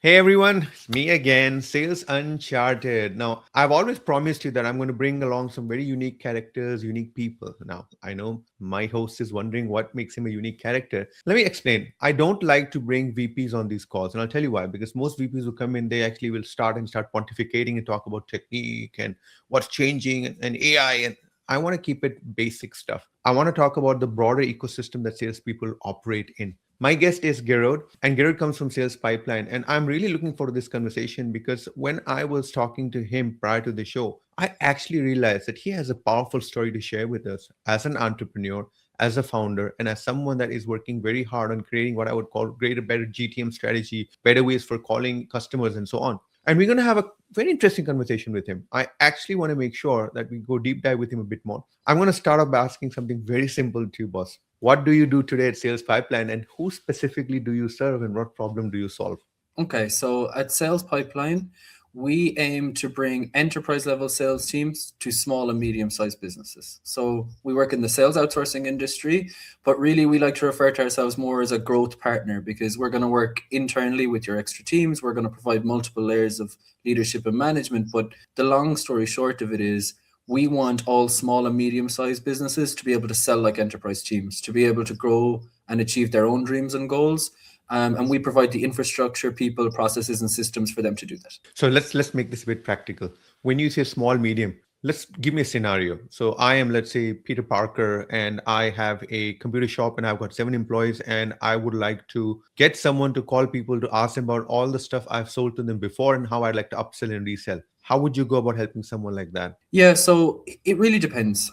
Hey everyone, it's me again, Sales Uncharted. Now, I've always promised you that I'm going to bring along some very unique characters, unique people. Now, I know my host is wondering what makes him a unique character. Let me explain. I don't like to bring VPs on these calls, and I'll tell you why. Because most VPs who come in, they actually will start pontificating and talk about technique and what's changing and AI. And I want to keep it basic stuff. I want to talk about the broader ecosystem that salespeople operate in. My guest is Gearoid, and Gearoid comes from Sales Pipeline. And I'm really looking forward to this conversation because when I was talking to him prior to the show, I actually realized that he has a powerful story to share with us as an entrepreneur, as a founder, and as someone that is working very hard on creating what I would call greater, better GTM strategy, better ways for calling customers, and so on. And we're going to have a very interesting conversation with him. I actually want to make sure that we go deep dive with him a bit more. I'm going to start off by asking something very simple to you, boss. What do you do today at Sales Pipeline, and who specifically do you serve, and what problem do you solve? Okay, so at Sales Pipeline, we aim to bring enterprise level sales teams to small and medium sized businesses. So we work in the sales outsourcing industry, but really we like to refer to ourselves more as a growth partner because we're going to work internally with your extra teams. We're going to provide multiple layers of leadership and management. But the long story short of it is, we want all small and medium sized businesses to be able to sell like enterprise teams, to be able to grow and achieve their own dreams and goals, and we provide the infrastructure, people, processes, and systems for them to do that. So let's make this a bit practical. When you say small, medium, let's give me a scenario. So I am, let's say, Peter Parker, and I have a computer shop, and I've got 7 employees, and I would like to get someone to call people to ask them about all the stuff I've sold to them before and how I'd like to upsell and resell. How would you go about helping someone like that? Yeah, so it really depends.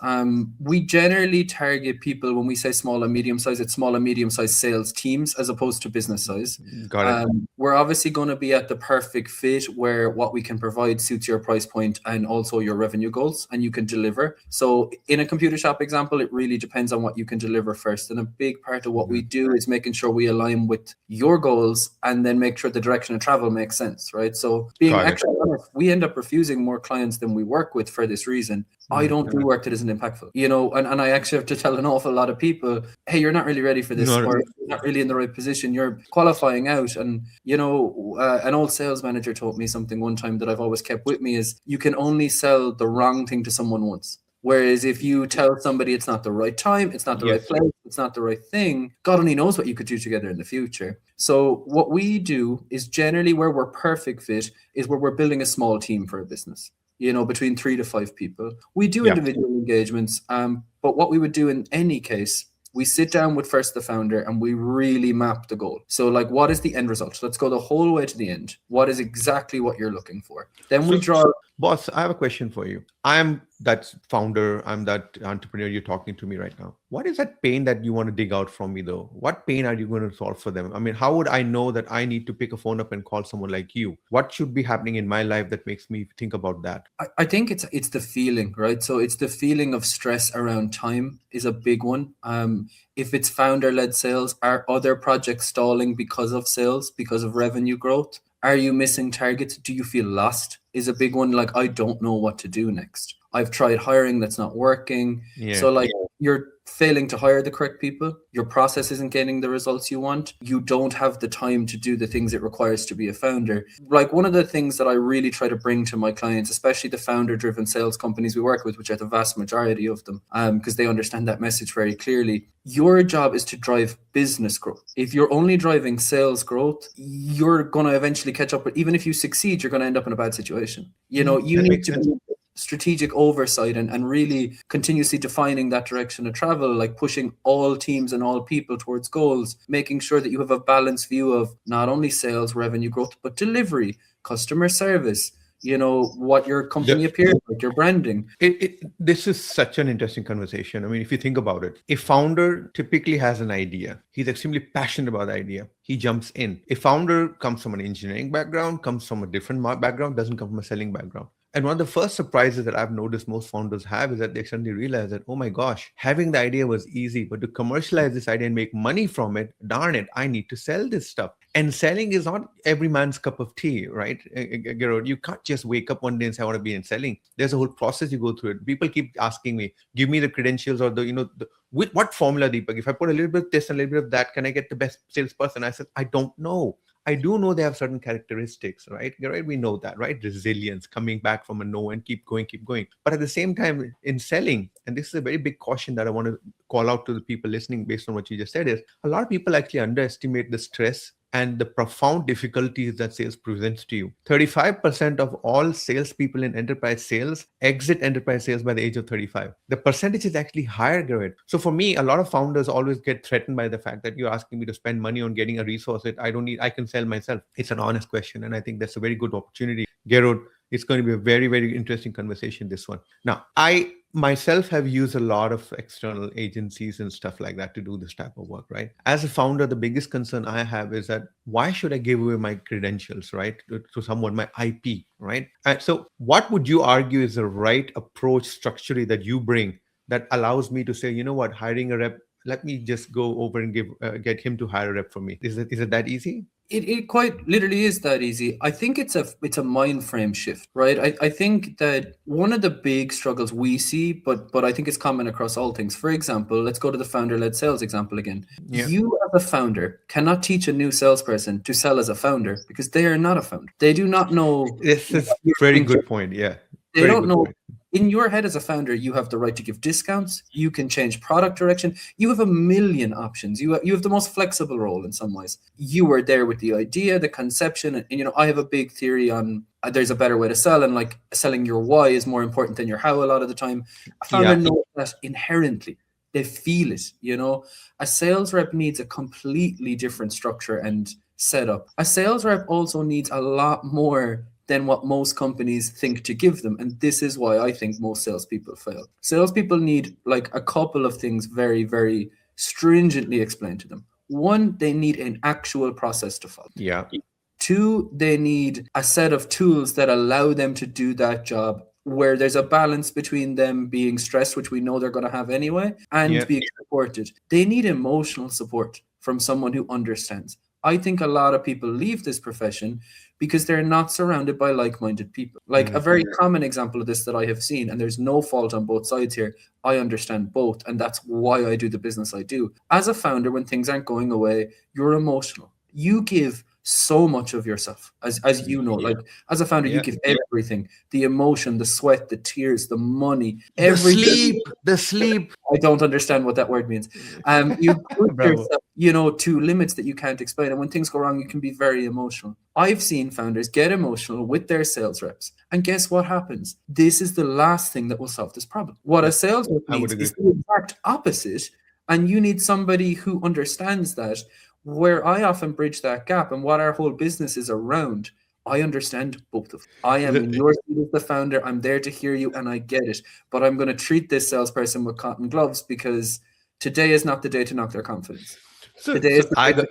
We generally target people when we say small and medium size, it's small and medium size sales teams as opposed to business size. Got it. We're obviously going to be at the perfect fit where what we can provide suits your price point and also your revenue goals, and you can deliver. So, in a computer shop example, it really depends on what you can deliver first. And a big part of what we Mhm. do is making sure we align with your goals and then make sure the direction of travel makes sense, right? So, being Got it. actually honest, we end up refusing more clients than we work with for this reason. I don't do work that isn't impactful, and I actually have to tell an awful lot of people, hey, you're not really ready for this, No, or you're not really in the right position, you're qualifying out. And, an old sales manager taught me something one time that I've always kept with me is you can only sell the wrong thing to someone once. Whereas if you tell somebody it's not the right time, it's not the right yes. place, it's not the right thing, God only knows what you could do together in the future. So what we do is generally where we're perfect fit is where we're building a small team for a business, between 3 to 5 people. We do Yeah. individual engagements, but what we would do in any case, we sit down with first the founder and we really map the goal. So, like, what is the end result? Let's go the whole way to the end. What is exactly what you're looking for? Then we So, draw. boss, I have a question for you. I'm that founder, I'm that entrepreneur you're talking to me right now. What is that pain that you want to dig out from me, though? What pain are you going to solve for them? I mean, how would I know that I need to pick a phone up and call someone like you? What should be happening in my life that makes me think about that? I think it's the feeling, right? So it's the feeling of stress around time is a big one. If it's founder led sales, are other projects stalling because of sales, because of revenue growth? Are you missing targets? Do you feel lost? Is a big one. Like, I don't know what to do next. I've tried hiring, that's not working. Yeah. So, like, you're failing to hire the correct people. Your process isn't getting the results you want. You don't have the time to do the things it requires to be a founder. Like, one of the things that I really try to bring to my clients, especially the founder driven sales companies we work with, which are the vast majority of them, because they understand that message very clearly. Your job is to drive business growth. If you're only driving sales growth, you're going to eventually catch up. But even if you succeed, you're going to end up in a bad situation. You That need makes to sense. be strategic oversight and really continuously defining that direction of travel, like pushing all teams and all people towards goals, making sure that you have a balanced view of not only sales revenue growth, but delivery, customer service, what your company appears like, your branding. This is such an interesting conversation. I mean, if you think about it, a founder typically has an idea. He's extremely passionate about the idea. He jumps in. A founder comes from an engineering background, comes from a different background, doesn't come from a selling background. And one of the first surprises that I've noticed most founders have is that they suddenly realize that, oh my gosh, having the idea was easy, but to commercialize this idea and make money from it, darn it, I need to sell this stuff. And selling is not every man's cup of tea, right? Gero, you can't just wake up one day and say, I want to be in selling. There's a whole process you go through it. People keep asking me, give me the credentials or with what formula, Deepak? If I put a little bit of this and a little bit of that, can I get the best salesperson? I said, I don't know. I do know they have certain characteristics, right? Right, we know that, right? Resilience, coming back from a no and keep going. But at the same time, in selling, and this is a very big caution that I want to call out to the people listening based on what you just said, is a lot of people actually underestimate the stress and the profound difficulties that sales presents to you. 35% of all salespeople in enterprise sales exit enterprise sales by the age of 35. The percentage is actually higher, Garrett. So for me, a lot of founders always get threatened by the fact that you're asking me to spend money on getting a resource that I don't need, I can sell myself. It's an honest question. And I think that's a very good opportunity. Gearoid, it's going to be a very, very interesting conversation, this one. Now, I myself have used a lot of external agencies and stuff like that to do this type of work, right? As a founder, the biggest concern I have is that why should I give away my credentials, right, to someone, my IP, right? And so what would you argue is the right approach structurally that you bring that allows me to say, you know what, hiring a rep, let me just go over and get him to hire a rep for me. Is it that easy? It quite literally is that easy. I think it's a mind frame shift, right? I think that one of the big struggles we see, but I think it's common across all things. For example, let's go to the founder-led sales example again. Yeah. You as a founder cannot teach a new salesperson to sell as a founder because they are not a founder. They do not know. This is very good point. Yeah. They Very don't good know. point. In your head as a founder, you have the right to give discounts. You can change product direction. You have a million options. You have the most flexible role in some ways. You were there with the idea, the conception, and I have a big theory on there's a better way to sell, and like selling your why is more important than your how a lot of the time. A founder knows that inherently. They feel it. A sales rep needs a completely different structure and setup. A sales rep also needs a lot more than what most companies think to give them. And this is why I think most salespeople fail. Salespeople need like a couple of things very, very stringently explained to them. One, they need an actual process to follow. Yeah. Two, they need a set of tools that allow them to do that job where there's a balance between them being stressed, which we know they're going to have anyway, and being supported. They need emotional support from someone who understands. I think a lot of people leave this profession because they're not surrounded by like-minded people. Like a very common example of this that I have seen, and there's no fault on both sides here. I understand both, and that's why I do the business I do. As a founder, when things aren't going away, you're emotional. You give so much of yourself, as you know, like as a founder, you give everything, the emotion, the sweat, the tears, the money, everything. The sleep. I don't understand what that word means. You put yourself, to limits that you can't explain. And when things go wrong, you can be very emotional. I've seen founders get emotional with their sales reps. And guess what happens? This is the last thing that will solve this problem. What a sales rep needs is the exact opposite. And you need somebody who understands that. Where I often bridge that gap and what our whole business is around, I understand both of them. I am in your seat as the founder. I'm there to hear you and I get it. But I'm going to treat this salesperson with cotton gloves because today is not the day to knock their confidence. Today is the day to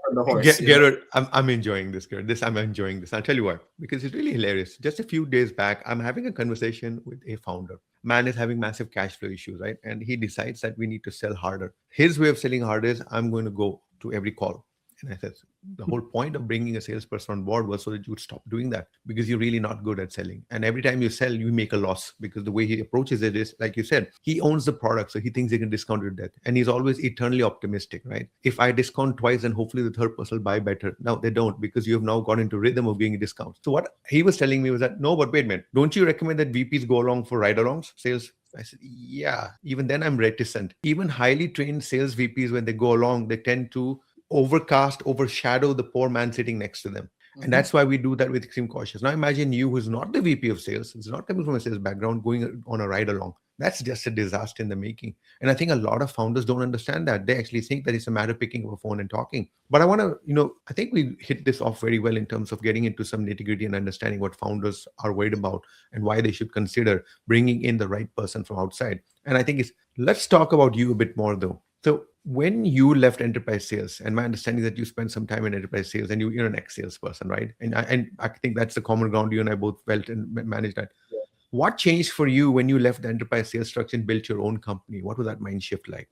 on the horse. Gearoid, I'm enjoying this, Gearoid. I'm enjoying this. I'll tell you why. Because it's really hilarious. Just a few days back, I'm having a conversation with a founder. Man is having massive cash flow issues, right? And he decides that we need to sell harder. His way of selling harder is I'm going to go to every call. And I said, the whole point of bringing a salesperson on board was so that you would stop doing that because you're really not good at selling. And every time you sell, you make a loss because the way he approaches it is, like you said, he owns the product. So he thinks he can discount it to death. And he's always eternally optimistic, right? If I discount twice, then hopefully the third person will buy better. Now they don't because you have now got into rhythm of giving discounts. So what he was telling me was that, no, but wait a minute. Don't you recommend that VPs go along for ride-alongs, sales? I said, yeah. Even then I'm reticent. Even highly trained sales VPs, when they go along, they tend to overshadow the poor man sitting next to them. And that's why we do that with extreme cautious. Now imagine you, who's not the VP of sales, who's not coming from a sales background, going on a ride along. That's just a disaster in the making. And I think a lot of founders don't understand that. They actually think that it's a matter of picking up a phone and talking. But I want to, I think we hit this off very well in terms of getting into some nitty-gritty and understanding what founders are worried about and why they should consider bringing in the right person from outside. And I think let's talk about you a bit more though. So when you left enterprise sales, and my understanding is that you spent some time in enterprise sales and you're an ex-salesperson, right? And I think that's the common ground you and I both felt and managed that. Yeah. What changed for you when you left the enterprise sales structure and built your own company? What was that mind shift like?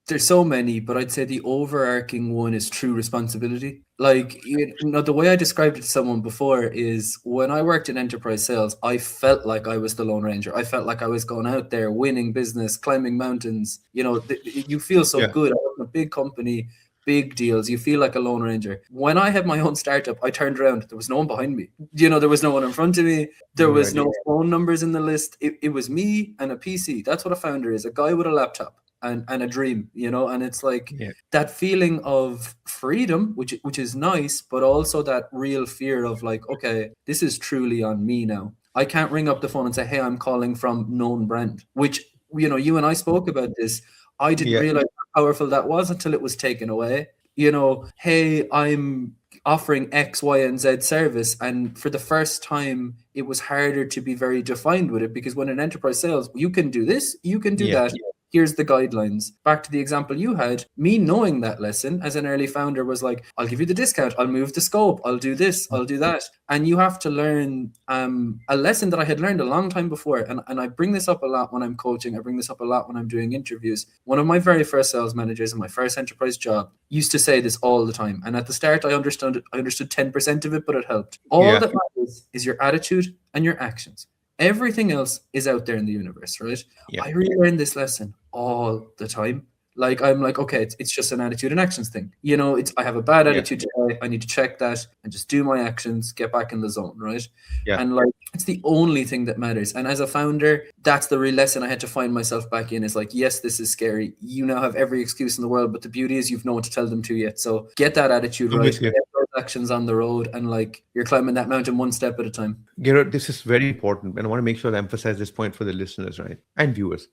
There's so many, but I'd say the overarching one is true responsibility. Like, the way I described it to someone before is when I worked in enterprise sales, I felt like I was the Lone Ranger. I felt like I was going out there, winning business, climbing mountains. You feel so good. I was in a big company. big deals. You feel like a lone ranger. When I had my own startup, I turned around. There was no one behind me. There was no one in front of me. There was Right. no phone numbers in the list. It was me and a PC. That's what a founder is, a guy with a laptop and a dream, and it's like Yeah. that feeling of freedom, which is nice, but also that real fear of like, okay, this is truly on me now. I can't ring up the phone and say, hey, I'm calling from known brand, which, you and I spoke about this. I didn't Yeah. realize how powerful that was until it was taken away. Hey, I'm offering X, Y, and Z service. And for the first time, it was harder to be very defined with it, because when an enterprise sales, you can do this, you can do Yeah. that. Here's the guidelines. Back to the example you had, me knowing that lesson as an early founder was like, I'll give you the discount, I'll move the scope, I'll do this, I'll do that. And you have to learn a lesson that I had learned a long time before. And I bring this up a lot when I'm coaching. I bring this up a lot when I'm doing interviews. One of my very first sales managers in my first enterprise job used to say this all the time. And at the start, I understood 10% of it, but it helped. All Yeah. that matters is your attitude and your actions. Everything else is out there in the universe, right? Yeah. I relearn this lesson all the time. Like, I'm like, okay, it's just an attitude and actions thing. I have a bad Yeah. attitude today. I need to check that and just do my actions, get back in the zone, right? Yeah. And like, it's the only thing that matters. And as a founder, that's the real lesson I had to find myself back in, is like, yes, this is scary. You now have every excuse in the world, but the beauty is you've no one to tell them to yet. So get that attitude I'm right. with you. Get those actions on the road, and like, you're climbing that mountain one step at a time. Gearoid, this is very important, and I want to make sure to emphasize this point for the listeners, right, and viewers.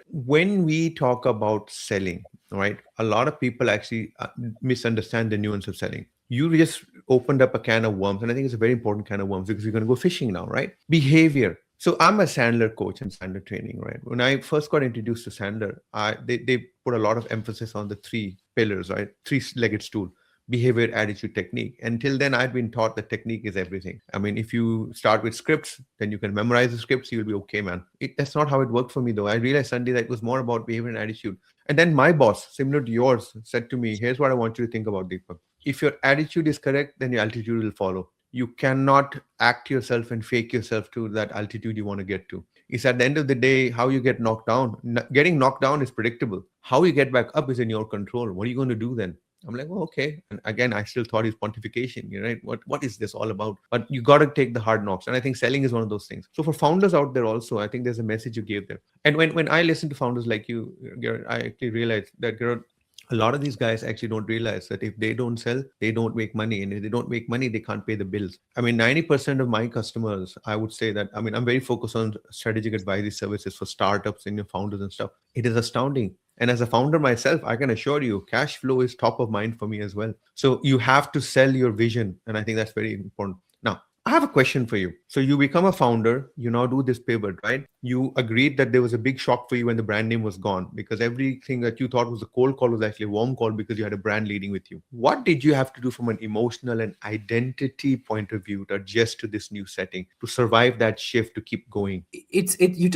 When we talk about selling, right, a lot of people actually misunderstand the nuance of selling. You just opened up a can of worms, and I think it's a very important can of worms, because we're going to go fishing now, right? Behavior. So I'm a Sandler coach and Sandler training, right? When I first got introduced to Sandler, they put a lot of emphasis on the 3 pillars, right? 3-legged stool: behavior, attitude, technique. Until then, I'd been taught that technique is everything. I mean, if you start with scripts, then you can memorize the scripts, you'll be okay, man. That's not how it worked for me, though. I realized Sunday that it was more about behavior and attitude. And then my boss, similar to yours, said to me, here's what I want you to think about, Deepak. If your attitude is correct, then your altitude will follow. You cannot act yourself and fake yourself to that altitude you want to get to. It's at the end of the day, how you get knocked down. Getting knocked down is predictable. How you get back up is in your control. What are you going to do then? I'm like, oh, okay. And again, I still thought it's pontification, right? What is this all about? But you got to take the hard knocks. And I think selling is one of those things. So for founders out there also, I think there's a message you gave there. And when I listen to founders like you, Gearoid, I actually realized that, Gearoid, a lot of these guys actually don't realize that if they don't sell, they don't make money. And if they don't make money, they can't pay the bills. I mean, 90% of my customers, I would say that, I mean, I'm very focused on strategic advisory services for startups and your founders and stuff. It is astounding. And as a founder myself, I can assure you, cash flow is top of mind for me as well. So you have to sell your vision. And I think that's very important. Now, I have a question for you. So you become a founder, you now do this pivot, right? You agreed that there was a big shock for you when the brand name was gone, because everything that you thought was a cold call was actually a warm call, because you had a brand leading with you. What did you have to do from an emotional and identity point of view to adjust to this new setting, to survive that shift, to keep going? I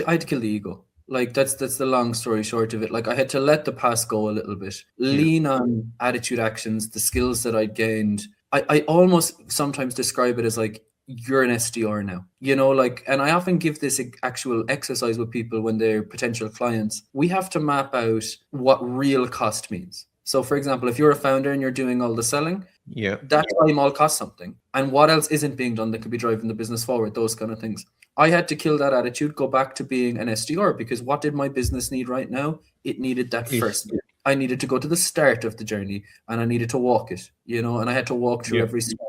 had to kill the ego. Like, that's the long story short of it. Like, I had to let the past go a little bit, lean on attitude, actions, the skills that I'd gained. I almost sometimes describe it as like, you're an SDR now, like, and I often give this actual exercise with people when they're potential clients. We have to map out what real cost means. So for example, if you're a founder and you're doing all the selling, that time all costs something. And what else isn't being done that could be driving the business forward, those kind of things. I had to kill that attitude, go back to being an SDR, because what did my business need right now? It needed that first bit. I needed to go to the start of the journey, and I needed to walk it, and I had to walk through every step.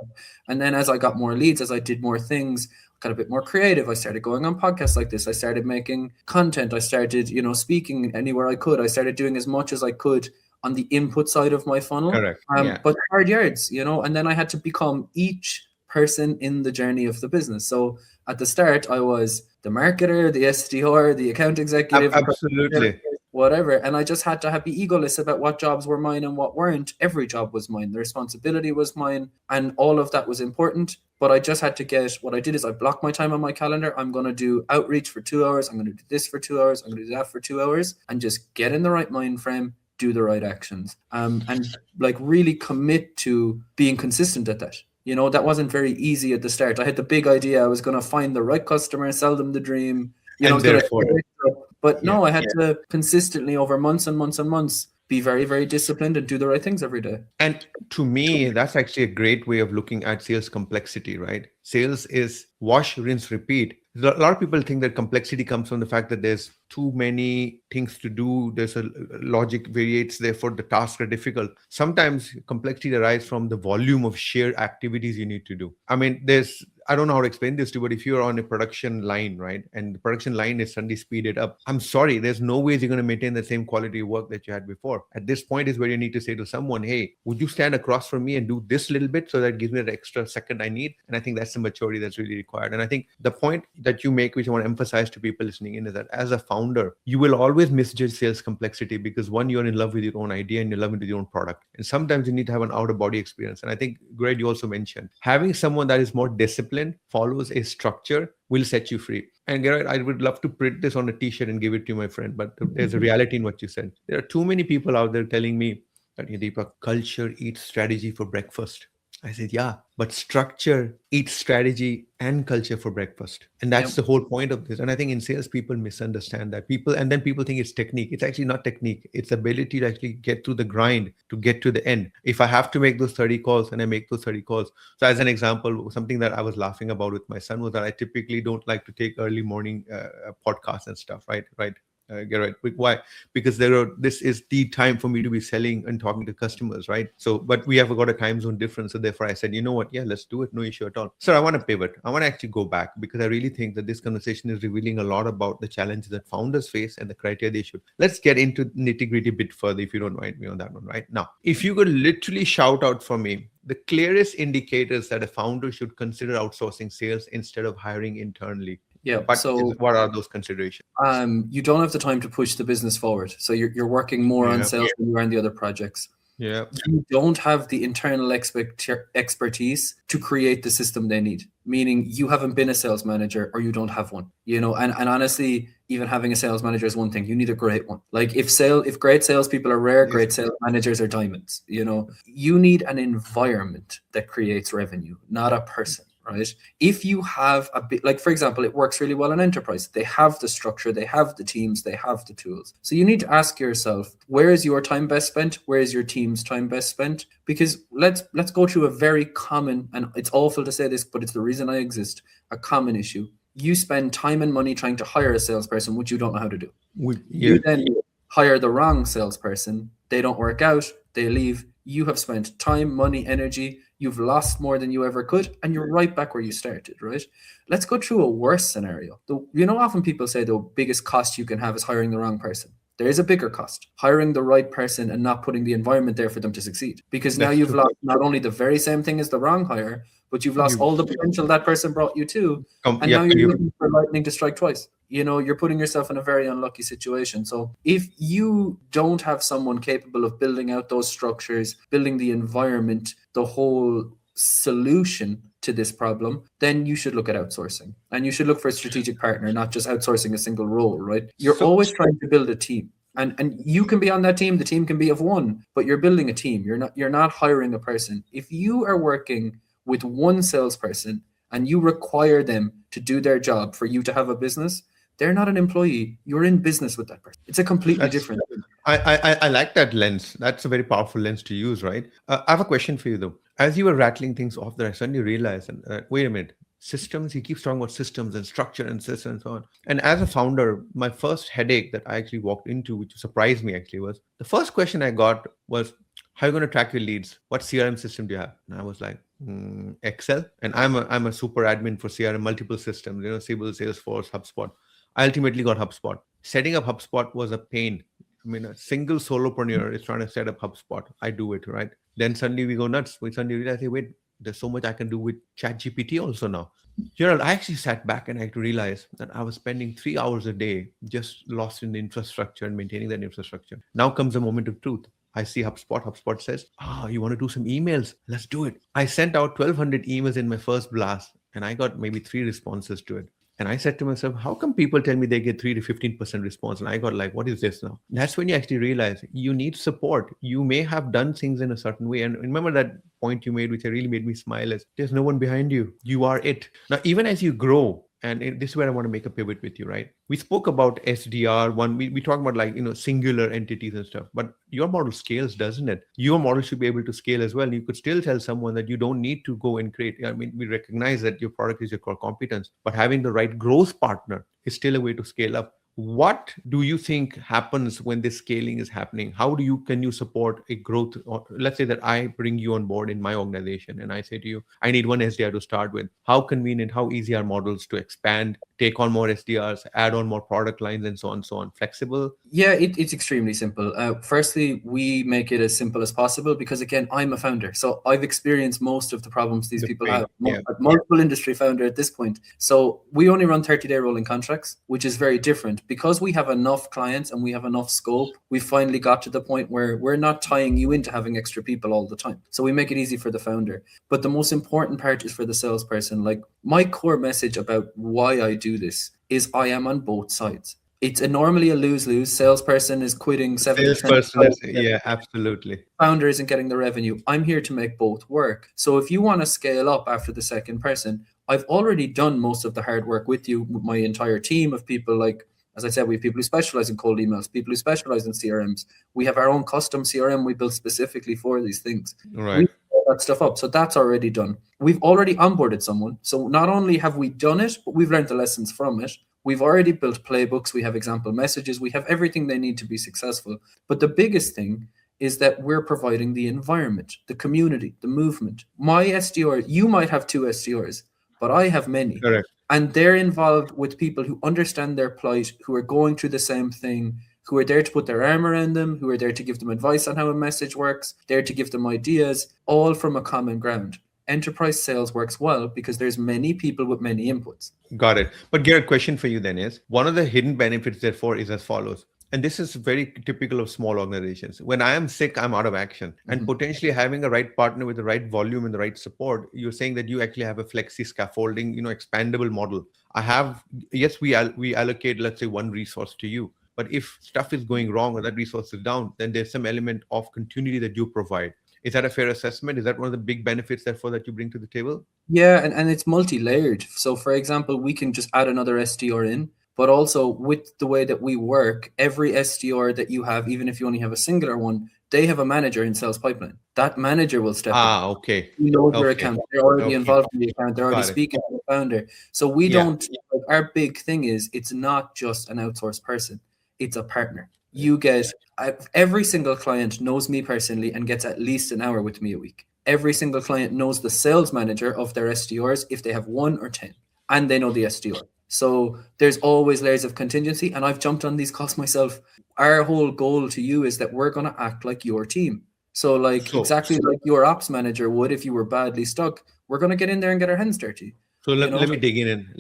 And then as I got more leads, as I did more things, got a bit more creative, I started going on podcasts like this. I started making content. I started, speaking anywhere I could. I started doing as much as I could on the input side of my funnel. Correct. But hard yards, and then I had to become each person in the journey of the business. So at the start, I was the marketer, the SDR, the account executive, absolutely, whatever. And I just had to be egoless about what jobs were mine and what weren't. Every job was mine. The responsibility was mine. And all of that was important. But I just had to what I did is I blocked my time on my calendar. I'm going to do outreach for 2 hours. I'm going to do this for 2 hours. I'm going to do that for 2 hours, and just get in the right mind frame, do the right actions, and like really commit to being consistent at that. That wasn't very easy at the start. I had the big idea. I was going to find the right customer, sell them the dream. I was going to, but no, I had to consistently over months and months and months be very, very disciplined and do the right things every day. And to me, that's actually a great way of looking at sales complexity, right? Sales is wash, rinse, repeat. A lot of people think that complexity comes from the fact that there's too many things to do. There's a logic variates, therefore the tasks are difficult. Sometimes complexity arises from the volume of sheer activities you need to do. I mean, I don't know how to explain this to you, but if you're on a production line, right, and the production line is suddenly speeded up, I'm sorry, there's no ways you're going to maintain the same quality of work that you had before. At this point is where you need to say to someone, hey, would you stand across from me and do this little bit so that gives me the extra second I need? And I think that's the maturity that's really required. And I think the point that you make, which I want to emphasize to people listening in, is that as a founder, you will always misjudge sales complexity because one, you're in love with your own idea and you're in love with your own product. And sometimes you need to have an out of body experience. And I think, Greg, you also mentioned having someone that is more disciplined, follows a structure, will set you free. And Gearoid, I would love to print this on a t-shirt and give it to my friend, but there's a reality in what you said. There are too many people out there telling me that, hey, Deepak, culture eats strategy for breakfast. I said, yeah, but structure eats strategy and culture for breakfast. And that's the whole point of this. And I think in sales, people misunderstand that. And then people think it's technique. It's actually not technique. It's ability to actually get through the grind, to get to the end. If I have to make those 30 calls and I make those 30 calls. So as an example, something that I was laughing about with my son was that I typically don't like to take early morning podcasts and stuff, right? Gearoid. Why? Because this is the time for me to be selling and talking to customers, right? So, but we have got a time zone difference. So therefore I said, you know what? Yeah, let's do it. No issue at all. So I want to pivot. I want to actually go back because I really think that this conversation is revealing a lot about the challenges that founders face and the criteria they should. Let's get into nitty gritty a bit further if you don't mind me on that one, right? Now, if you could literally shout out for me the clearest indicators that a founder should consider outsourcing sales instead of hiring internally. Yeah. So what are those considerations? You don't have the time to push the business forward. So you're working more on sales than you are on the other projects. Yeah. You don't have the internal expertise to create the system they need, meaning you haven't been a sales manager or you don't have one, and honestly, even having a sales manager is one thing. You need a great one. Like if great salespeople are rare, great sales managers are diamonds. You need an environment that creates revenue, not a person. Right? If you have a bit, like for example, it works really well in enterprise. They have the structure, they have the teams, they have the tools. So you need to ask yourself, where is your time best spent? Where is your team's time best spent? Because let's go through a very common, and it's awful to say this, but it's the reason I exist, a common issue. You spend time and money trying to hire a salesperson, which you don't know how to do. You then hire the wrong salesperson. They don't work out. They leave. You have spent time, money, energy. You've lost more than you ever could, and you're right back where you started, right? Let's go through a worse scenario. Often people say the biggest cost you can have is hiring the wrong person. There is a bigger cost, hiring the right person and not putting the environment there for them to succeed. Because now you've lost not only the very same thing as the wrong hire, but you've lost all the potential that person brought you to. And now you're looking for lightning to strike twice. You're putting yourself in a very unlucky situation. So if you don't have someone capable of building out those structures, building the environment, the whole solution to this problem, then you should look at outsourcing. And you should look for a strategic partner, not just outsourcing a single role, right? You're always trying to build a team. And you can be on that team, the team can be of one, but you're building a team. You're not hiring a person. If you are working with one salesperson and you require them to do their job for you to have a business, they're not an employee. You're in business with that person. It's a completely different thing. I like that lens. That's a very powerful lens to use, right? I have a question for you, though. As you were rattling things off there, I suddenly realized, wait a minute, systems, he keeps talking about systems and structure and systems and so on. And as a founder, my first headache that I actually walked into, which surprised me actually, was the first question I got was, how are you going to track your leads? What CRM system do you have? And I was like, Excel. And I'm a super admin for CRM, multiple systems, Siebel, Salesforce, HubSpot. I ultimately got HubSpot. Setting up HubSpot was a pain. I mean, a single solopreneur is trying to set up HubSpot. I do it, right? Then suddenly we go nuts. We suddenly realize, hey, wait, there's so much I can do with ChatGPT also now. Gerald, I actually sat back and I realized that I was spending 3 hours a day just lost in the infrastructure and maintaining that infrastructure. Now comes the moment of truth. I see HubSpot. HubSpot says, you want to do some emails? Let's do it. I sent out 1,200 emails in my first blast and I got maybe 3 responses to it. And I said to myself, how come people tell me they get 3 to 15% response? And I got like, what is this now? And that's when you actually realize you need support. You may have done things in a certain way. And remember that point you made, which really made me smile, is there's no one behind you. You are it. Now, even as you grow, and this is where I want to make a pivot with you, right? We spoke about SDR one. We talk about like singular entities and stuff, but your model scales, doesn't it? Your model should be able to scale as well. And you could still tell someone that you don't need to go and create. I mean, we recognize that your product is your core competence, but having the right growth partner is still a way to scale up. What do you think happens when this scaling is happening? How can you support a growth? Or let's say that I bring you on board in my organization and I say to you, I need one SDR to start with. How convenient, how easy are models to expand, take on more SDRs, add on more product lines, and so on, so on? Flexible? Yeah, it's extremely simple. Firstly, we make it as simple as possible because, again, I'm a founder. So I've experienced most of the problems these The people pain. have. Yeah. Multiple industry founder at this point. So we only run 30-day rolling contracts, which is very different. Because we have enough clients and we have enough scope, we finally got to the point where we're not tying you into having extra people all the time. So we make it easy for the founder. But the most important part is for the salesperson. Like, my core message about why I do this is I am on both sides. It's normally a lose-lose. Salesperson is quitting 70% of Salesperson the is, yeah, absolutely. founder isn't getting the revenue. I'm here to make both work. So if you want to scale up after the second person, I've already done most of the hard work with you, with my entire team of people. Like, as I said, we have people who specialize in cold emails, people who specialize in CRMs. We have our own custom CRM we built specifically for these things. Right. We set that stuff up. So that's already done. We've already onboarded someone. So not only have we done it, but we've learned the lessons from it. We've already built playbooks. We have example messages. We have everything they need to be successful. But the biggest thing is that we're providing the environment, the community, the movement. My SDR, you might have 2 SDRs, but I have many. Correct. And they're involved with people who understand their plight, who are going through the same thing, who are there to put their arm around them, who are there to give them advice on how a message works, there to give them ideas, all from a common ground. Enterprise sales works well because there's many people with many inputs. Got it. But Garrett, question for you then is, one of the hidden benefits therefore is as follows. And this is very typical of small organizations. When I am sick, I'm out of action. And potentially having a right partner with the right volume and the right support, you're saying that you actually have a flexi scaffolding, expandable model. Yes, we allocate, let's say, one resource to you. But if stuff is going wrong or that resource is down, then there's some element of continuity that you provide. Is that a fair assessment? Is that one of the big benefits, therefore, that you bring to the table? Yeah, and it's multi-layered. So, for example, we can just add another SDR in, but also with the way that we work, every SDR that you have, even if you only have a singular one, they have a manager in sales pipeline. That manager will step in. Okay. You know your account. They're already involved in the account. They're already speaking to the founder. So we don't, like, our big thing is it's not just an outsourced person. It's a partner. You get, every single client knows me personally and gets at least an hour with me a week. Every single client knows the sales manager of their SDRs if they have 1 or 10, and they know the SDR. So there's always layers of contingency, and I've jumped on these calls myself. Our whole goal to you is that we're going to act like your team. So like exactly like your ops manager would if you were badly stuck. We're going to get in there and get our hands dirty. So let me dig in.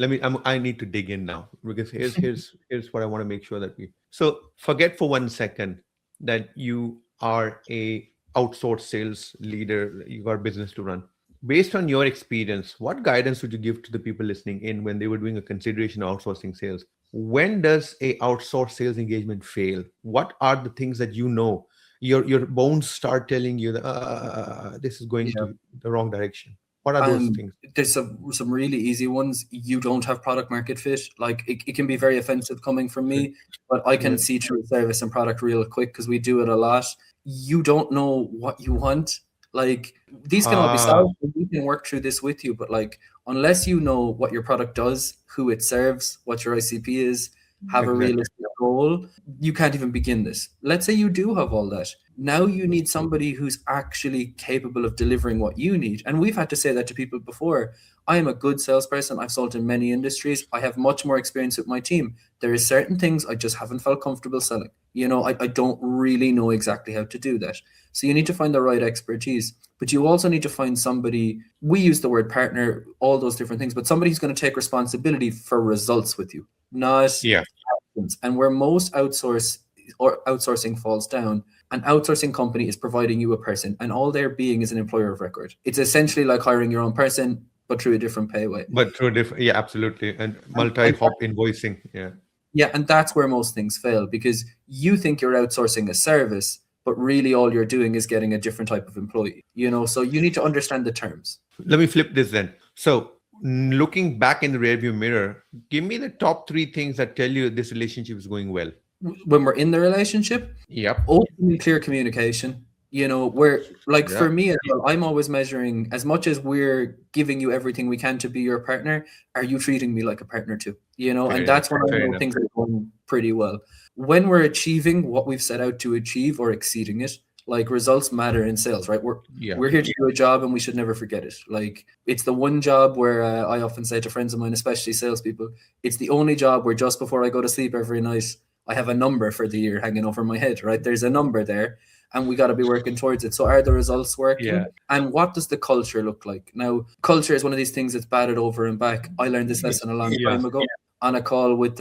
I need to dig in now, because here's what I want to make sure that we. So forget for 1 second that you are a outsourced sales leader. You got a business to run. Based on your experience, what guidance would you give to the people listening in when they were doing a consideration of outsourcing sales? When does a outsourced sales engagement fail? What are the things that your bones start telling you that this is going to the wrong direction? What are those things? There's some really easy ones. You don't have product market fit. Like it can be very offensive coming from me, but I can see through service and product real quick because we do it a lot. You don't know what you want. Like these can all be solved. We can work through this with you, but like unless you know what your product does, who it serves, what your ICP is, have a realistic goal, you can't even begin this. Let's say you do have all that. Now you need somebody who's actually capable of delivering what you need. And we've had to say that to people before. I am a good salesperson. I've sold in many industries. I have much more experience with my team. There are certain things I just haven't felt comfortable selling. I don't really know exactly how to do that. So you need to find the right expertise, but you also need to find somebody, we use the word partner, all those different things, but somebody who's going to take responsibility for results with you, not actions. And where most outsourcing falls down, an outsourcing company is providing you a person and all they're being is an employer of record. It's essentially like hiring your own person, but through a different payway. But through a different, absolutely. And multi-hop invoicing. Yeah, and that's where most things fail because you think you're outsourcing a service, but really all you're doing is getting a different type of employee, so you need to understand the terms. Let me flip this then. So looking back in the rearview mirror, give me the top three things that tell you this relationship is going well. When we're in the relationship, Yep. open and clear communication. You know, where like Yeah. for me as well, I'm always measuring, as much as we're giving you everything we can to be your partner, are you treating me like a partner too? You know, Fair and enough. that's when I Fair know enough. things are going pretty well. When we're achieving what we've set out to achieve or exceeding it, like results matter in sales, right? Yeah. We're here to do a job and we should never forget it. Like it's the one job where I often say to friends of mine, especially salespeople, it's the only job where just before I go to sleep every night, I have a number for the year hanging over my head, right? There's a number there and we got to be working towards it. So are the results Yeah. working? And what does the culture look like? Now, culture is one of these things that's batted over and back. I learned this lesson a long Yeah. time ago on a call with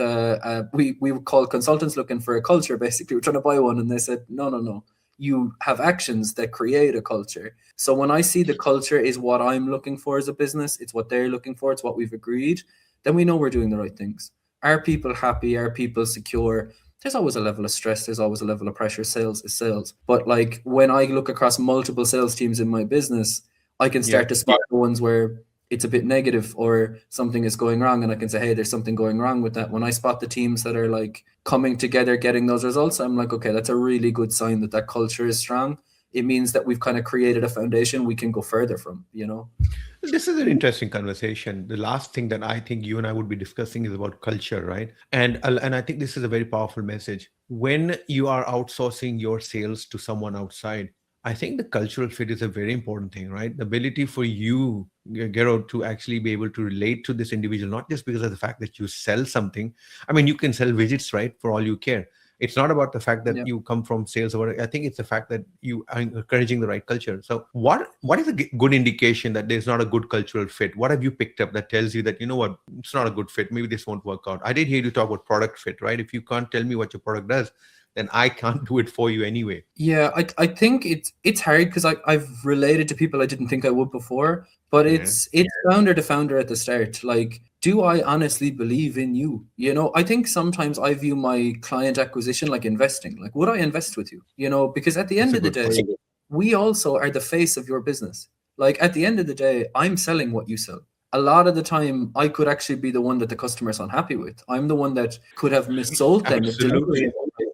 we would call consultants looking for a culture. Basically, we're trying to buy one, and they said, no. You have actions that create a culture. So when I see the culture is what I'm looking for as a business, it's what they're looking for, it's what we've agreed, then we know we're doing the right things. Are people happy? Are people secure? There's always a level of stress, there's always a level of pressure. Sales is sales. But like when I look across multiple sales teams in my business, I can Yeah. start to spot the ones where it's a bit negative or something is going wrong, and I can say, hey, there's something going wrong with that. When I spot the teams that are like coming together, getting those results, I'm like, okay, that's a really good sign that that culture is strong. It means that we've kind of created a foundation we can go further from, you know? This is an interesting conversation. The last thing that I think you and I would be discussing is about culture, right? And I think this is a very powerful message. When you are outsourcing your sales to someone outside, I think the cultural fit is a very important thing, right? The ability for you, Gero, to actually be able to relate to this individual, not just because of the fact that you sell something. I mean, you can sell widgets, right? For all you care. It's not about the fact that Yeah. you come from sales or I think it's the fact that you are encouraging the right culture. So what is a good indication that there's not a good cultural fit? What have you picked up that tells you that, you know what, it's not a good fit, maybe this won't work out? I did hear you talk about product fit, right? If you can't tell me what your product does, then I can't do it for you anyway. Yeah, I think it's hard because I've related to people I didn't think I would before, but Yeah. it's founder to founder at the start. Like, do I honestly believe in you? You know, I think sometimes I view my client acquisition like investing. Like, would I invest with you? You know, because at the That's end a of the good day, point. we also are the face of your business. Like at the end of the day, I'm selling what you sell. A lot of the time, I could actually be the one that the customer's unhappy with. I'm the one that could have missold them if delivery. Absolutely.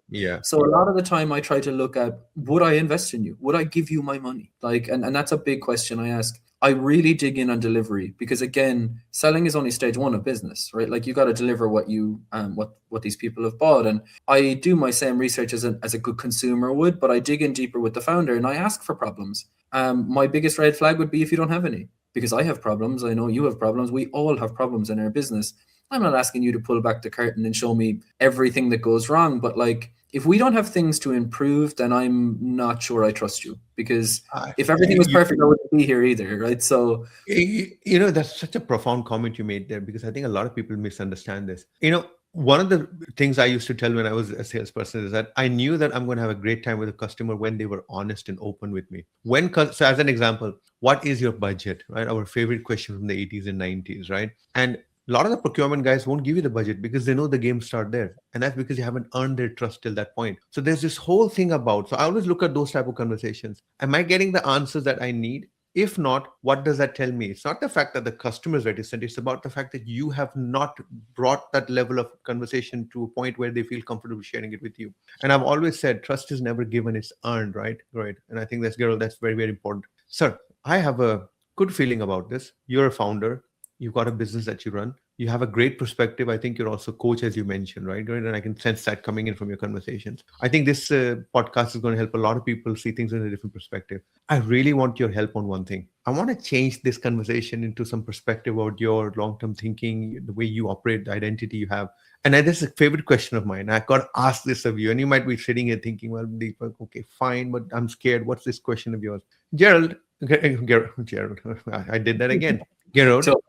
Yeah. So a lot of the time I try to look at, would I invest in you? Would I give you my money? Like, and that's a big question I ask. I really dig in on delivery because again, selling is only stage one of business, right? Like you got to deliver what you what these people have bought. And I do my same research as a good consumer would, but I dig in deeper with the founder and I ask for problems. My biggest red flag would be if you don't have any, because I have problems. I know you have problems. We all have problems in our business. I'm not asking you to pull back the curtain and show me everything that goes wrong, but like if we don't have things to improve, then I'm not sure I trust you because I, if everything was perfect, I wouldn't be here either, right? So you know, that's such a profound comment you made there because I think a lot of people misunderstand this. You know, one of the things I used to tell when I was a salesperson is that I knew that I'm going to have a great time with a customer when they were honest and open with me. So as an example, what is your budget, right? Our favorite question from the 80s and 90s, right? And a lot of the procurement guys won't give you the budget because they know the game start there, and that's because you haven't earned their trust till that point. So there's this whole thing about, so I always look at those type of conversations. Am I getting the answers that I need? If not, what does that tell me? It's not the fact that the customer is reticent. It's about the fact that you have not brought that level of conversation to a point where they feel comfortable sharing it with you. And I've always said trust is never given, it's earned, right? Right. And I think that's very, very important. Sir, I have a good feeling about this. You're a founder. You've got a business that you run. You have a great perspective. I think you're also a coach, as you mentioned, right? And I can sense that coming in from your conversations. I think this podcast is going to help a lot of people see things in a different perspective. I really want your help on one thing. I want to change this conversation into some perspective about your long-term thinking, the way you operate, the identity you have. And this is a favorite question of mine. I got to ask this of you. And you might be sitting here thinking, well, Deepak, okay, fine, but I'm scared. What's this question of yours? Gerald, Gerald, I did that again. Gerald, so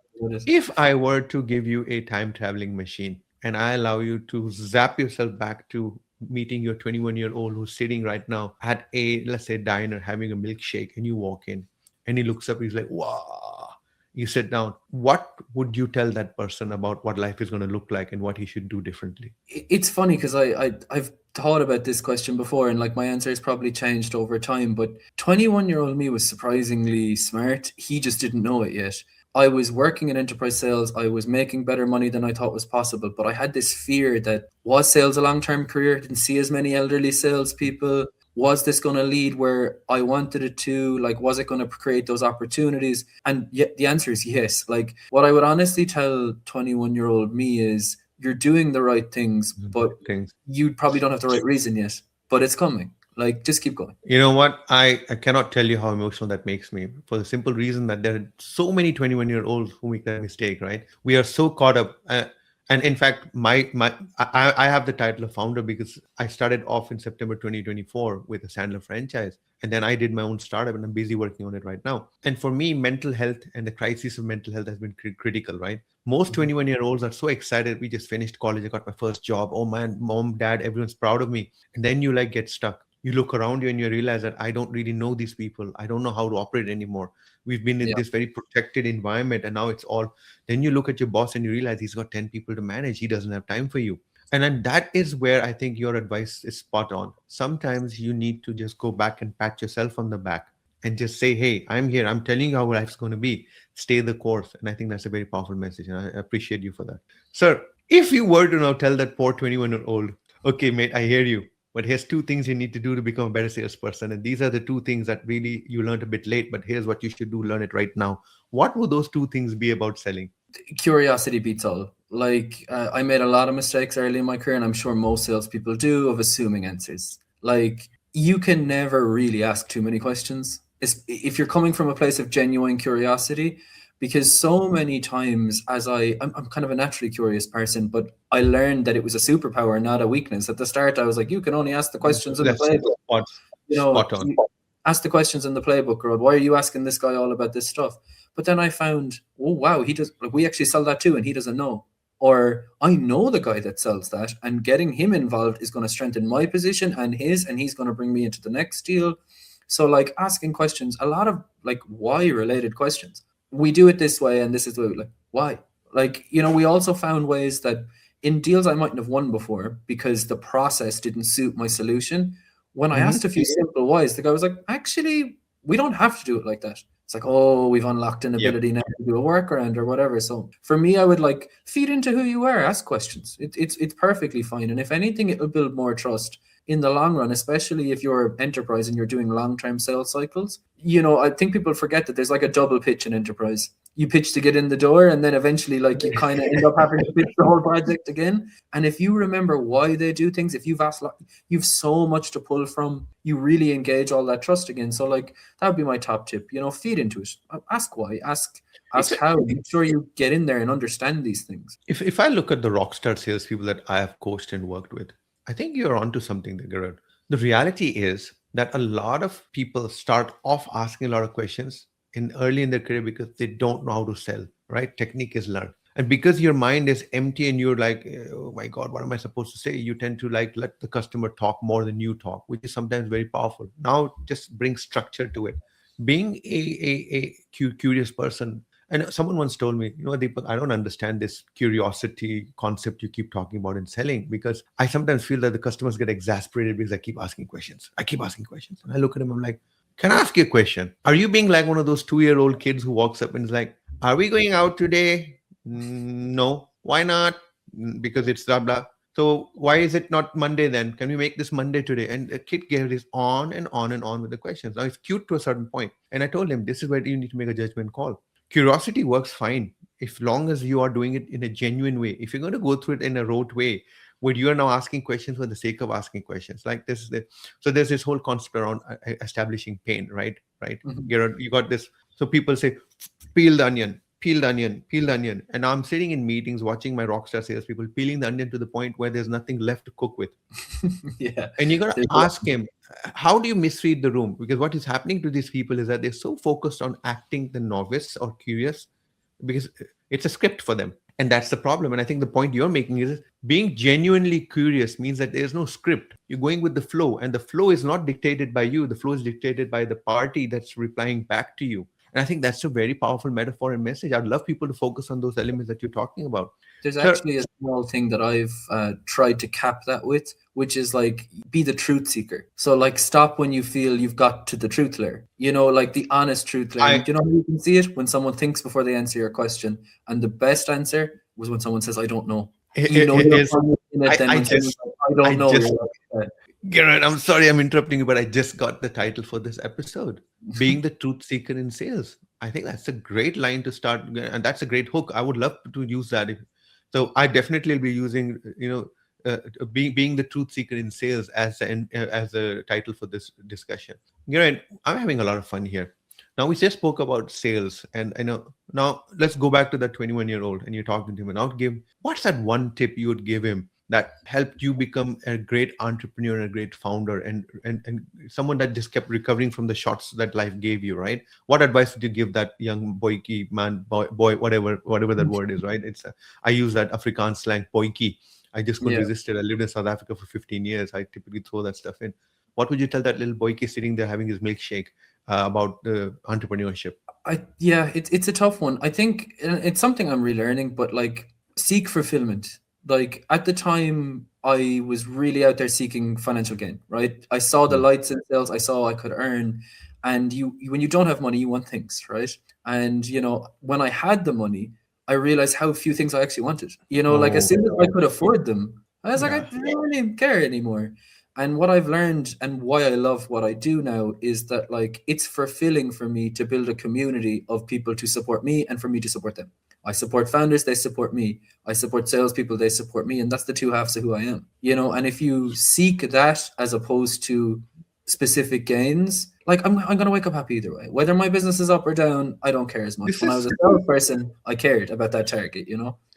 if I were to give you a time traveling machine and I allow you to zap yourself back to meeting your 21-year-old who's sitting right now at a, let's say, diner having a milkshake, and you walk in and he looks up, he's like, wow. You sit down. What would you tell that person about what life is going to look like and what he should do differently? it's funny because I've thought about this question before and like my answer has probably changed over time, but 21-year-old me was surprisingly smart. He just didn't know it yet. I was working in enterprise sales. I was making better money than I thought was possible, but I had this fear that, was sales a long-term career? Didn't see as many elderly salespeople. Was this going to lead where I wanted it to? Like, was it going to create those opportunities? And yet the answer is yes. Like, what I would honestly tell 21-year-old me is, you're doing the right things, but Things. you probably don't have the right reason yet, but it's coming. Like, just keep going. You know what? I cannot tell you how emotional that makes me, for the simple reason that there are so many 21-year-olds who make that mistake, right? We are so caught up. And in fact, I have the title of founder because I started off in September 2024 with a Sandler franchise. And then I did my own startup and I'm busy working on it right now. And for me, mental health and the crisis of mental health has been critical, right? Most Mhm. 21-year-olds are so excited. We just finished college. I got my first job. Oh man, mom, dad, everyone's proud of me. And then you like get stuck. You look around you and you realize that I don't really know these people. I don't know how to operate anymore. We've been in Yeah. this very protected environment and now it's all. Then you look at your boss and you realize he's got 10 people to manage. He doesn't have time for you. And then that is where I think your advice is spot on. Sometimes you need to just go back and pat yourself on the back and just say, hey, I'm here. I'm telling you how life's going to be. Stay the course. And I think that's a very powerful message. And I appreciate you for that. Sir, if you were to now tell that poor 21-year-old, okay, mate, I hear you. But here's two things you need to do to become a better salesperson. And these are the two things that really you learned a bit late, but here's what you should do. Learn it right now. What would those two things be about selling? Curiosity beats all. Like, I made a lot of mistakes early in my career, and I'm sure most salespeople do, of assuming answers. Like, you can never really ask too many questions. If you're coming from a place of genuine curiosity, because so many times, I'm kind of a naturally curious person, but I learned that it was a superpower, not a weakness. At the start, I was like, you can only ask the questions in the That's playbook. You know, spot on. you ask the questions in the playbook, or why are you asking this guy all about this stuff? But then I found, oh wow, he does. Like, we actually sell that too, and he doesn't know. Or I know the guy that sells that, and getting him involved is going to strengthen my position and his, and he's going to bring me into the next deal. So, like, asking questions, a lot of like why related questions. We do it this way, and this is the way. Like, why? Like, we also found ways that in deals I mightn't have won before because the process didn't suit my solution. When I Mhm. asked a few simple whys, the guy was like, actually, we don't have to do it like that. It's like, oh, we've unlocked an Yep. ability now to do a workaround or whatever. So for me, I would like feed into who you are, ask questions. It's perfectly fine. And if anything, it'll build more trust in the long run, especially if you're enterprise and you're doing long-term sales cycles. I think people forget that there's like a double pitch in enterprise. You pitch to get in the door, and then eventually, like, you kind of end up having to pitch the whole project again. And if you remember why they do things, if you've asked, you've so much to pull from, you really engage all that trust again. So, like, that would be my top tip. Feed into it. Ask why. It's Ask how. Make sure you get in there and understand these things. if I look at the rockstar salespeople that I have coached and worked with, I think you're onto something there, Gearoid. The reality is that a lot of people start off asking a lot of questions in early in their career because they don't know how to sell, right? Technique is learned. And because your mind is empty and you're like, oh my God, what am I supposed to say? You tend to like let the customer talk more than you talk, which is sometimes very powerful. Now just bring structure to it. Being a curious person, and someone once told me, Deepak, I don't understand this curiosity concept you keep talking about in selling because I sometimes feel that the customers get exasperated because I keep asking questions. I keep asking questions. And I look at them, I'm like, can I ask you a question? Are you being like one of those 2-year-old kids who walks up and is like, are we going out today? No. Why not? Because it's blah, blah. So why is it not Monday then? Can we make this Monday today? And the kid gave this on and on and on with the questions. Now it's cute to a certain point. And I told him, this is where you need to make a judgment call. Curiosity works fine if long as you are doing it in a genuine way. If you're going to go through it in a rote way where you are now asking questions for the sake of asking questions, like this is so there's this whole concept around establishing pain, right. Mhm. You got this. So people say, peel the onion, peel the onion, peel the onion, and I'm sitting in meetings watching my rockstar salespeople peeling the onion to the point where there's nothing left to cook with. Yeah. And you got to There's a lot. ask him, how do you misread the room? Because what is happening to these people is that they're so focused on acting the novice or curious because it's a script for them. And that's the problem. And I think the point you're making is being genuinely curious means that there's no script. You're going with the flow, and the flow is not dictated by you. The flow is dictated by the party that's replying back to you. And I think that's a very powerful metaphor and message. I'd love people to focus on those elements that you're talking about. There's Sure. actually a small thing that I've tried to cap that with, which is like be the truth seeker. So like stop when you feel you've got to the truth layer. You know, like the honest truth layer. I Do you know how you can see it? When someone thinks before they answer your question, and the best answer was when someone says, "I don't know." You know you're is funny in it. Then I when someone's just like, "I I don't know," just you're like, Gearoid, I'm sorry I'm interrupting you, but I just got the title for this episode. Being the truth seeker in sales. I think that's a great line to start, and that's a great hook. I would love to use that. So I definitely will be using, being the truth seeker in sales as a title for this discussion. Gearoid, I'm having a lot of fun here. Now we just spoke about sales, and I know now let's go back to that 21-year-old, and you're talking to him, and now give what's that one tip you would give him that helped you become a great entrepreneur, a great founder, and someone that just kept recovering from the shots that life gave you, right? What advice would you give that young boyki man, boy, whatever that word is, right? I use that Afrikaans slang, boyki. I just couldn't yeah. resist it. I lived in South Africa for 15 years. I typically throw that stuff in. What would you tell that little boyki sitting there having his milkshake about entrepreneurship? Yeah, it's a tough one. I think it's something I'm relearning, but like seek fulfillment. Like at the time, I was really out there seeking financial gain. Right, I saw the Hmm. lights in sales. I saw I could earn, and when you don't have money, you want things, right? And when I had the money, I realized how few things I actually wanted. Like as Oh, soon as I could afford them, I was like, I yeah. don't really care anymore. And what I've learned and why I love what I do now is that like it's fulfilling for me to build a community of people to support me and for me to support them. I support founders, they support me. I support salespeople, they support me, and that's the two halves of who I am. And if you seek that as opposed to specific gains, like I'm gonna wake up happy either way. Whether my business is up or down, I don't care as much. This When I was is a salesperson, I cared about that target.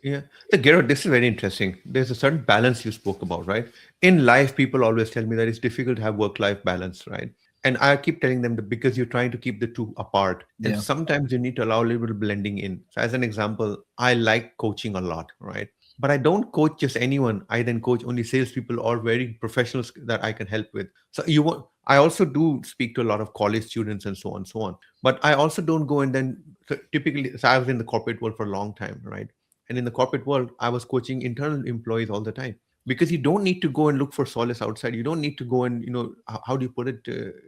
Yeah. So, Gerard, this is very interesting. There's a certain balance you spoke about, right? In life, people always tell me that it's difficult to have work-life balance, right? And I keep telling them that because you're trying to keep the two apart, and Yeah. sometimes you need to allow a little bit of blending in. So, as an example, I like coaching a lot, right? But I don't coach just anyone. I then coach only salespeople or very professionals that I can help with. So you want. I also do speak to a lot of college students and so on, so on. But I also don't go and then so typically. So I was in the corporate world for a long time, right? And in the corporate world, I was coaching internal employees all the time because you don't need to go and look for solace outside. You don't need to go and, how do you put it?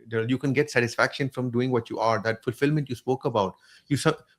You can get satisfaction from doing what you are. That fulfillment you spoke about.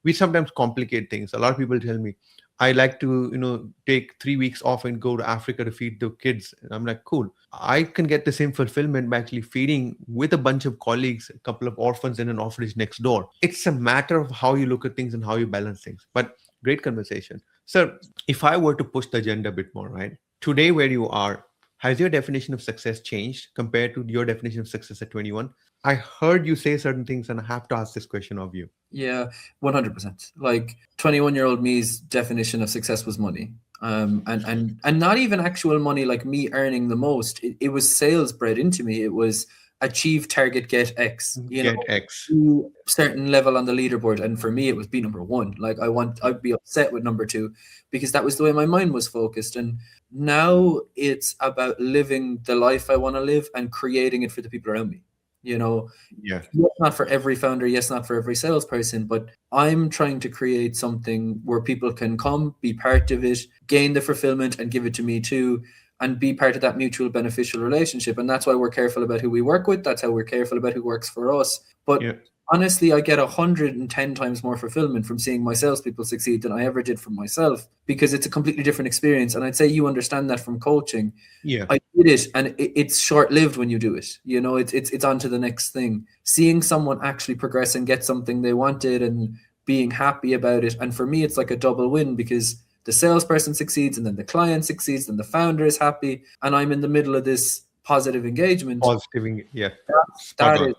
We sometimes complicate things. A lot of people tell me, I like to, take 3 weeks off and go to Africa to feed the kids. And I'm like, cool. I can get the same fulfillment by actually feeding with a bunch of colleagues, a couple of orphans in an orphanage next door. It's a matter of how you look at things and how you balance things. But great conversation. So, if I were to push the agenda a bit more, right? Today, where you are, has your definition of success changed compared to your definition of success at 21? I heard you say certain things, and I have to ask this question of you. Yeah, 100%. Like 21-year-old me's definition of success was money. And not even actual money like me earning the most. It was sales bred into me. It was achieve target get X, Get X. to certain level on the leaderboard. And for me it was be number one. Like I'd be upset with number two because that was the way my mind was focused. And now it's about living the life I want to live and creating it for the people around me. You know, Yeah. yes, not for every founder, yes, not for every salesperson, but I'm trying to create something where people can come, be part of it, gain the fulfillment, and give it to me too, and be part of that mutual beneficial relationship. And that's why we're careful about who we work with. That's how we're careful about who works for us. But Yeah. honestly, I get 110 times more fulfillment from seeing my salespeople succeed than I ever did from myself because it's a completely different experience. And I'd say you understand that from coaching. Yeah. I did it, and it's short lived when you do it. It's on to the next thing. Seeing someone actually progress and get something they wanted and being happy about it. And for me, it's like a double win because the salesperson succeeds, and then the client succeeds, and the founder is happy, and I'm in the middle of this positive engagement. Positive. Yeah. Spot That on. is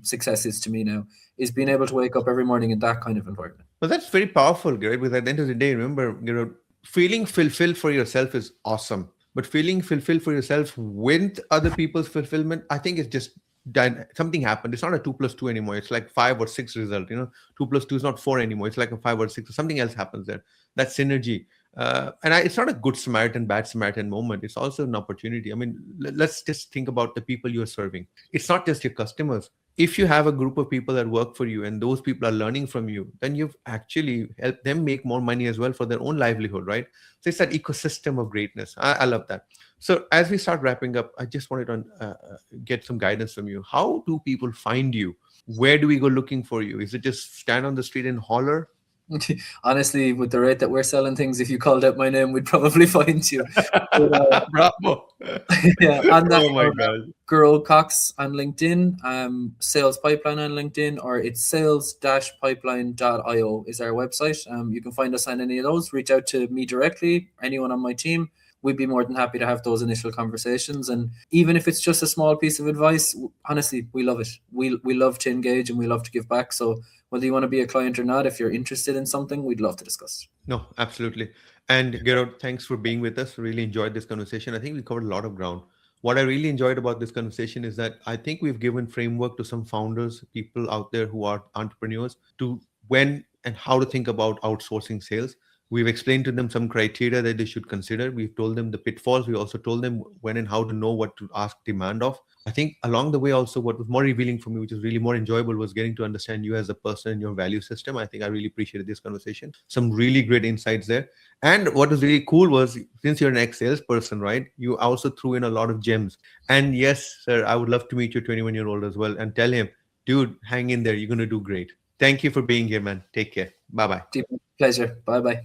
success is to me now is being able to wake up every morning in that kind of environment. But that's very powerful, right? Because at the end of the day, remember, feeling fulfilled for yourself is awesome. But feeling fulfilled for yourself with other people's fulfillment, I think it's just done. Something happened. It's not a 2 plus 2 anymore. It's like 5 or 6 result. 2 plus 2 is not 4 anymore. It's like a 5 or 6. Something else happens there. That synergy. It's not a good Samaritan, bad Samaritan moment. It's also an opportunity. I mean, let's just think about the people you're serving. It's not just your customers. if you have a group of people that work for you and those people are learning from you, then you've actually helped them make more money as well for their own livelihood, right? So it's that ecosystem of greatness. I love that. So as we start wrapping up, I just wanted to get some guidance from you. How do people find you? Where do we go looking for you? Is it just stand on the street and holler? Honestly, with the rate that we're selling things, if you called out my name, we'd probably find you. But, Bravo. yeah, on that Oh my note, God. Gearoid Cox on LinkedIn, Sales Pipeline on LinkedIn, or it's sales-pipeline.io is our website. You can find us on any of those. Reach out to me directly, anyone on my team. We'd be more than happy to have those initial conversations. And even if it's just a small piece of advice, honestly, we love it. We love to engage and we love to give back. So whether you want to be a client or not, if you're interested in something, we'd love to discuss. No, absolutely. And Gerard, thanks for being with us. Really enjoyed this conversation. I think we covered a lot of ground. What I really enjoyed about this conversation is that I think we've given framework to some founders, people out there who are entrepreneurs, to when and how to think about outsourcing sales. We've explained to them some criteria that they should consider. We've told them the pitfalls. We also told them when and how to know what to ask demand of. I think along the way also what was more revealing for me, which is really more enjoyable, was getting to understand you as a person and your value system. I think I really appreciated this conversation. Some really great insights there. And what was really cool was, since you're an ex-salesperson, right? You also threw in a lot of gems. And yes, sir, I would love to meet your 21-year-old as well and tell him, dude, hang in there. You're going to do great. Thank you for being here, man. Take care. Bye bye. Deep pleasure. Bye bye.